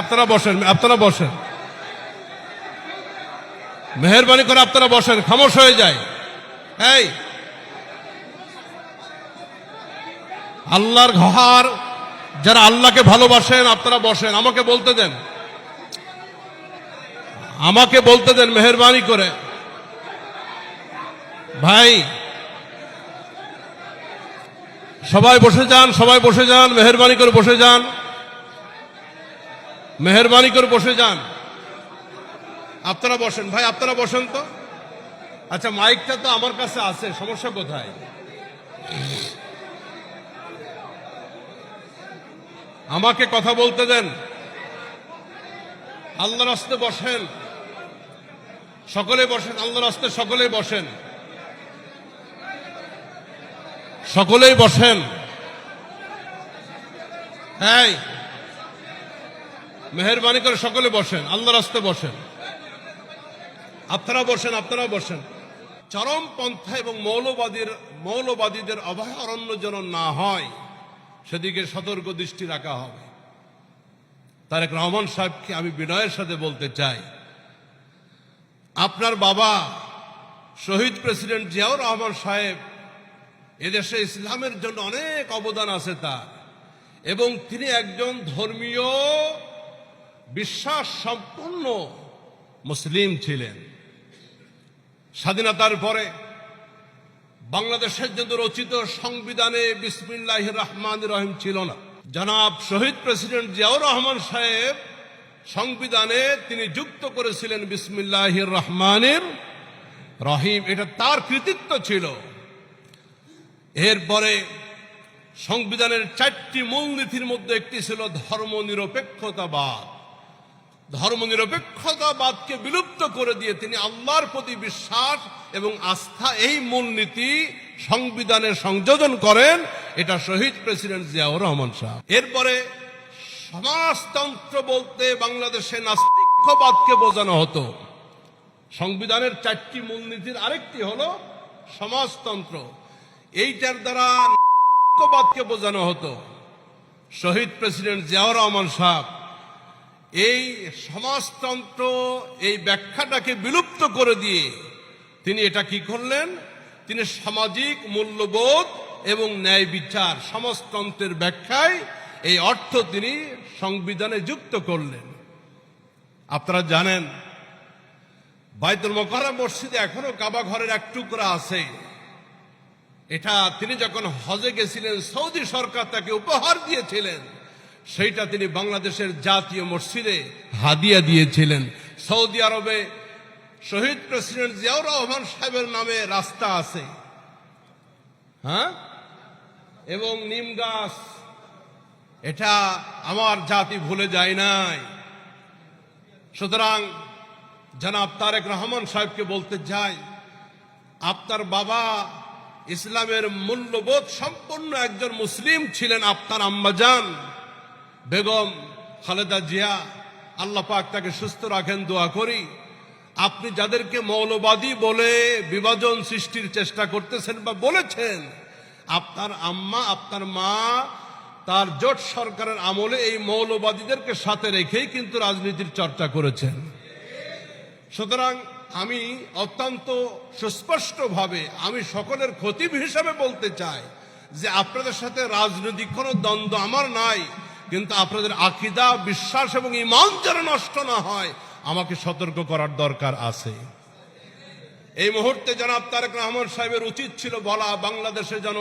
আপনারা বসেন, আপনারা বসেন, মেহেরবানি করে আপনারা বসেন, খামোশ হয়ে যায়। এই আল্লাহর ঘর, যারা আল্লাহকে ভালোবাসেন আপনারা বসেন। আমাকে বলতে দেন, আমাকে বলতে দেন মেহেরবানি করে। ভাই সবাই বসে যান, সবাই বসে যান, মেহেরবানি করে বসে যান, মেহেরবানি করে বসে যান। আপনারা বসেন ভাই, আপনারা বসেন তো। আচ্ছা, মাইকটা তো আমার কাছে আছে, সমস্যা কোথায়? আমাকে কথা বলতে দেন। আল্লাহর রাস্তায় বসেন, সকলে বসেন, আল্লাহর রাস্তায় সকলেই বসেন, সকলেই বসেন। হ্যাঁ, মেহেরবানি করে সকলে বসেন, আল্লাহর রাস্তায় বসেন। আপনারা বসেন, আপনারা বসেন। চরমপন্থা এবং মৌলবাদীদের অভয়ারণ্য যেন না হয় সেদিকে সতর্ক দৃষ্টি রাখা হবে। তারেক রহমান সাহেবকে আমি বিনয়ের সাথে বলতে চাই, আপনার বাবা শহীদ প্রেসিডেন্ট জিয়াউর রহমান সাহেব এদেশে ইসলামের জন্য অনেক অবদান আছে তার, এবং তিনি একজন ধর্মীয় বিশ্বাস সম্পন্ন মুসলিম ছিলেন। স্বাধীনতার পরে বাংলাদেশের জন্য রচিত সংবিধানে বিসমিল্লাহির রহমানির রহিম ছিল না। জনাব শহীদ প্রেসিডেন্ট জিয়াউর রহমান সাহেব সংবিধানে তিনি যুক্ত করেছিলেন বিসমিল্লাহির রহমানির রহিম, এটা তার কৃতিত্ব ছিল। এরপরে সংবিধানের 4টি মূলনীতির মধ্যে একটি ছিল ধর্মনিরপেক্ষতাবাদ। ধর্মনিরপেক্ষতাবাদকে বিলুপ্ত করে দিয়ে তিনি আল্লাহর প্রতি বিশ্বাস এবং আস্থা, এই মূলনীতি সংবিধানে সংযোজন করেন। এটা শহীদ প্রেসিডেন্ট জিয়াউর রহমান সাহেব। এরপরে সমাজতন্ত্র বলতে বাংলাদেশে নাস্তিক্যবাদকে বোঝানো হতো। সংবিধানের 4টি মূলনীতির আরেকটি হলো সমাজতন্ত্র, এইটার দ্বারা নাস্তিক্যবাদকে বোঝানো হতো। শহীদ প্রেসিডেন্ট জিয়াউর রহমান সাহেব এই সমাজতন্ত্র, এই ব্যাখ্যাটাকে বিলুপ্ত করে দিয়ে তিনি এটা কি করলেন, তিনি সামাজিক মূল্যবোধ এবং ন্যায় বিচার সমাজতন্ত্রের ব্যাখ্যায় এই অর্থ তিনি সংবিধানে যুক্ত করলেন। আপনারা জানেন বাইতুল মোকাররম মসজিদে এখনো কাবা ঘরের এক টুকরা আছে। এটা তিনি যখন হজে গেছিলেন, সৌদি সরকার তাকে উপহার দিয়েছিলেন, সেইটা তিনি বাংলাদেশের জাতীয় মসজিদে হাদিয়া দিয়েছিলেন। সৌদি আরবে শহীদ প্রেসিডেন্ট জিয়াউর রহমান সাহেবের নামে রাস্তা আছে, হ্যাঁ, এবং নিম গাছ, এটা আমার জাতি ভুলে যায় নাই। সুতরাং জনাব তারেক রহমান সাহেবকে বলতে চাই, আপনার বাবা ইসলামের মূল্যবোধ সম্পন্ন একজন মুসলিম ছিলেন। আপনার আম্মাজান বেগম খালেদা জিয়া, আল্লাহ পাক তাকে সুস্থ রাখেন, দোয়া করি। আপনি যাদেরকে মৌলবাদী বলে বিভাজন সৃষ্টির চেষ্টা করতেছেন বা বলেছেন, আপনার আম্মা, আপনার মা তার জোট সরকারের আমলে এই মৌলবাদীদেরকে সাথে রেখেই কিন্তু রাজনীতির চর্চা করেছেন। সুতরাং আমি অত্যন্ত সুস্পষ্টভাবে আমি সকলের খতিব হিসাবে বলতে চাই যে আপনাদের সাথে রাজনৈতিক কোনো দ্বন্দ্ব আমার নাই, কিন্তু আপনাদের আকীদা, বিশ্বাস এবং ঈমান যেন নষ্ট না হয় আমাকে সতর্ক করার দরকার আছে। এই মুহূর্তে জনাব তারেক রহমান সাহেবের উচিত ছিল বলা, বাংলাদেশে যেন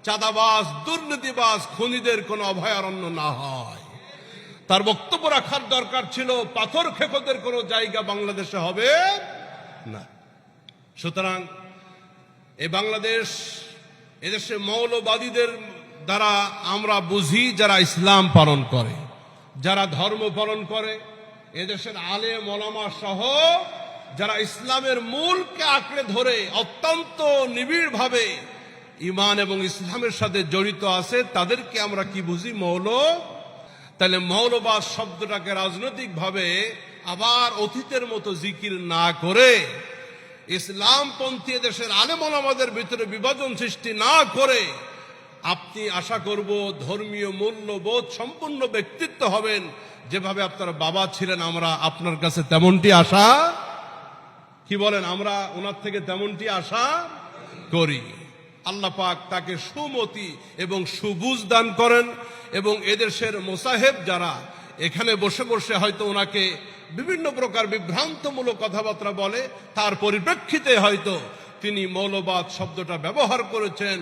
চাঁদাবাজ, দুর্নীতিবাজ, খুনিদের কোনো অভয়ারণ্য না হয়। তার বক্তব্য রাখার দরকার ছিল পাথর খেকোদের কোনো জায়গা বাংলাদেশে হবে না। সুতরাং এই বাংলাদেশ, এদেশে মৌলবাদীদের দ্বারা আমরা বুঝি যারা ইসলাম পালন করে, যারা ধর্ম পালন করে, এদেশের আলেম ওলামা সহ যারা ইসলামের মূলকে আঁকড়ে ধরে অত্যন্ত নিবিড়ভাবে ঈমান এবং ইসলামের সাথে জড়িত আছে, তাদেরকে আমরা কি বুঝি? মৌল। তাহলে মৌলবাদ শব্দটাকে রাজনৈতিকভাবে আবার অতীতের মতো জিকির না করে, ইসলামপন্থী দেশের আলেম ওলামাদের ভিতরে বিভাজন সৃষ্টি না করে, আপনি আশা করব ধর্মীয় মূল্যবোধ সম্পন্ন ব্যক্তিত্ব হবেন, যেভাবে আপনার বাবা ছিলেন আমরা আপনার কাছে তেমনটি আশা কি বলেন, আমরা ওনার থেকে তেমনটি আশা করি। আল্লাহ পাক তাকে সুমতি এবং সুবুঝ দান করেন, এবং এদেশের মোসাহেব যারা এখানে বসে বসে হয়তো ওনাকে বিভিন্ন প্রকার বিভ্রান্তমূলক কথাবার্তা বলে, তার পরিপ্রেক্ষিতে হয়তো তিনি মৌলবাদ শব্দটা ব্যবহার করেছেন।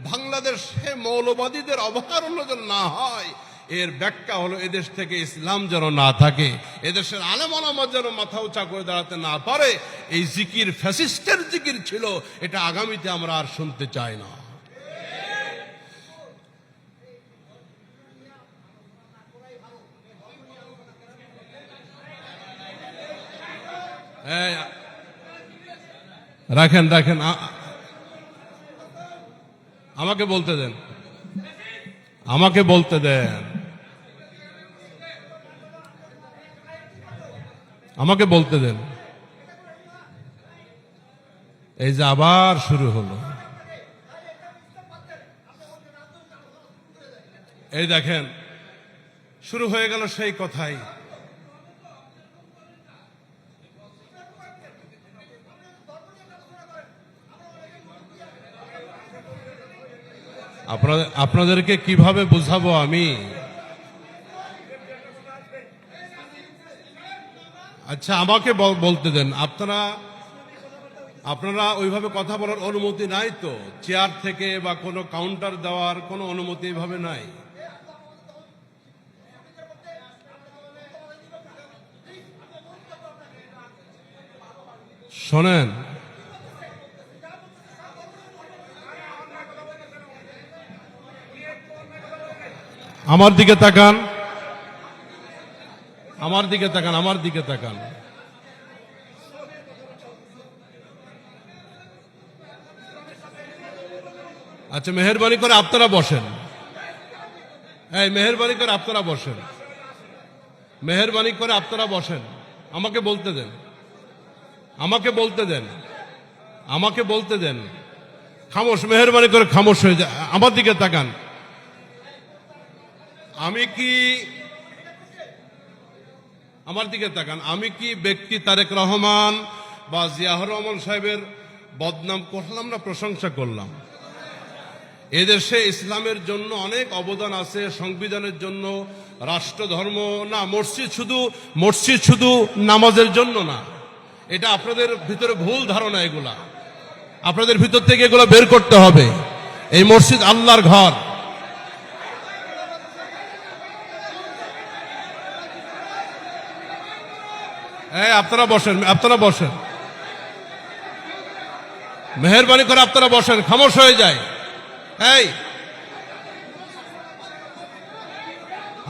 বাংলাদেশে মৌলবাদীদের অবতারণা যেন না হয়, এর ব্যাখ্যা হলো এদেশ থেকে ইসলাম যেন না থাকে, এদেশের আলেম ওলামা যেন মাথা উঁচা করে দাঁড়াতে না পারে। এই জিকির ফ্যাসিস্টের জিকির ছিল, এটা আগামীতে আমরা আর শুনতে চাই না। রাখেন রাখেন, আমাকে বলতে দেন, আমাকে বলতে দেন, আমাকে বলতে দেন। এই যে আবার শুরু হলো, এই দেখেন শুরু হয়ে গেল সেই কথাই। আপনাদেরকে কিভাবে বুঝাবো আমি? আচ্ছা আমাকে বলতে দেন, আপনারা ওইভাবে কথা বলার অনুমতি নাই তো? চেয়ার থেকে বা কোনো কাউন্টার দেওয়ার কোনো অনুমতি এইভাবে নাই? শোনেন, আমার দিকে তাকান, আমার দিকে তাকান, আমার দিকে তাকান। আচ্ছা মেহেরবানি করে আপনারা বসেন, এই মেহেরবানি করে আপনারা বসেন, মেহেরবানি করে আপনারা বসেন। আমাকে বলতে দেন, আমাকে বলতে দেন, আমাকে বলতে দেন। খামোশ, মেহেরবানি করে খামোশ হয়ে যায়। আমার দিকে তাকান। আমি কি, আমার দিকে তাকান, আমি কি ব্যক্তি তারেক রহমান বা জিয়াউর রহমান সাহেবের বদনাম করলাম না প্রশংসা করলাম? এদেশে ইসলামের জন্য অনেক অবদান আছে, সংবিধানের জন্য, রাষ্ট্র ধর্ম না, মসজিদ শুধু নামাজের জন্য না। এটা আপনাদের ভিতরে ভুল ধারণা, এগুলা আপনাদের ভিতর থেকে এগুলো বের করতে হবে। এই মসজিদ আল্লাহর ঘর। আপনারা বসেন, আপনারা বসেন, মেহেরবানি করে আপনারা বসেন, খামোশ হয়ে যায়। এই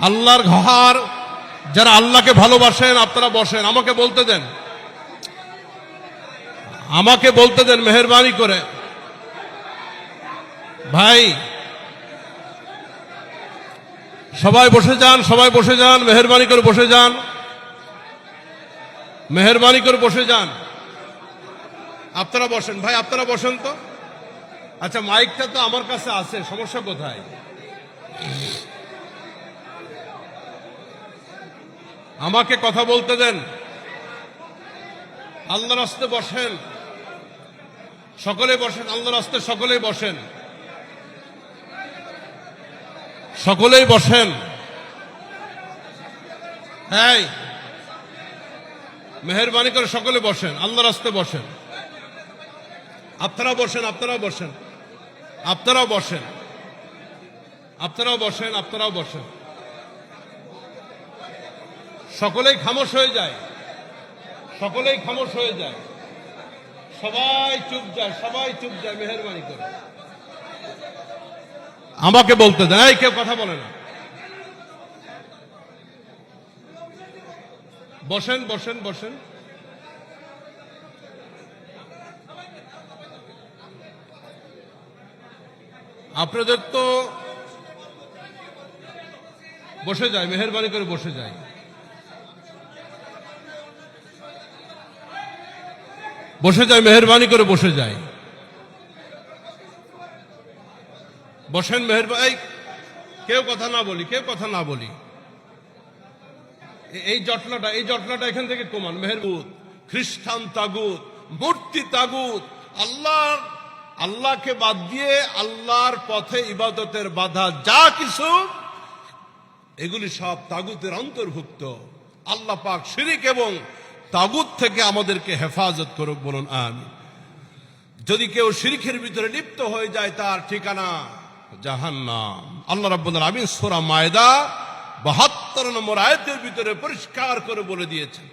আল্লাহর ঘর, যারা আল্লাহকে ভালোবাসেন আপনারা বসেন। আমাকে বলতে দেন, আমাকে বলতে দেন মেহেরবানি করে। ভাই সবাই বসে যান, সবাই বসে যান, মেহেরবানি করে বসে যান, মেহেরবানি করে বসে যান। আপনারা বসেন ভাই, আপনারা বসেন তো। আচ্ছা মাইকটা তো আমার কাছে আছে, সমস্যা কোথায়? আমাকে কথা বলতে দেন। আল্লাহর রাস্তায় বসেন, সকলে বসেন, আল্লাহর রাস্তায় সকলেই বসেন, সকলেই বসেন। হ্যাঁ মেহেরবানি করে সকলে বসেন, আল্লাহর রাস্তায় বসেন। আপনারা বসেন, আপনারাও বসেন, আপনারাও বসেন, আপনারাও বসেন, আপনারাও বসেন। সকলেই খামোশ হয়ে যায়, সকলেই খামোশ হয়ে যায়, সবাই চুপ যায়, সবাই চুপ যায়। মেহেরবানি করে আমাকে বলতে দেন। এই কেউ কথা বলে না। বসেন বসেন বসেন। আপনাদের তো বসে যায়, মেহেরবানি করে বসে যায়। বসে যায়, মেহেরবানি করে বসে যায়। বসেন মেহেরবানি, কেউ কথা না বলি, কেউ কথা না বলি। এই জটলাটা এখান থেকে কমান। মেহেরবুত, খ্রিস্টান তাগুত, মূর্তি তাগুত, আল্লাহকে বাদ দিয়ে আল্লাহর পথে ইবাদতের বাধা যা কিছু, এগুলি সব তাগুতের অন্তর্ভুক্ত। আল্লাহ পাক শিরিক এবং তাগুত থেকে আমাদেরকে হেফাজত করুক, বলুন আমিন। যদি কেউ শিরকের ভিতরে লিপ্ত হয়ে যায় তার ঠিকানা জাহান্নাম। আল্লাহ রাব্বুল আলামিন সূরা মায়দা 72 নম্বর আয়াতের ভিতরে পরিষ্কার করে বলে দিয়েছেন।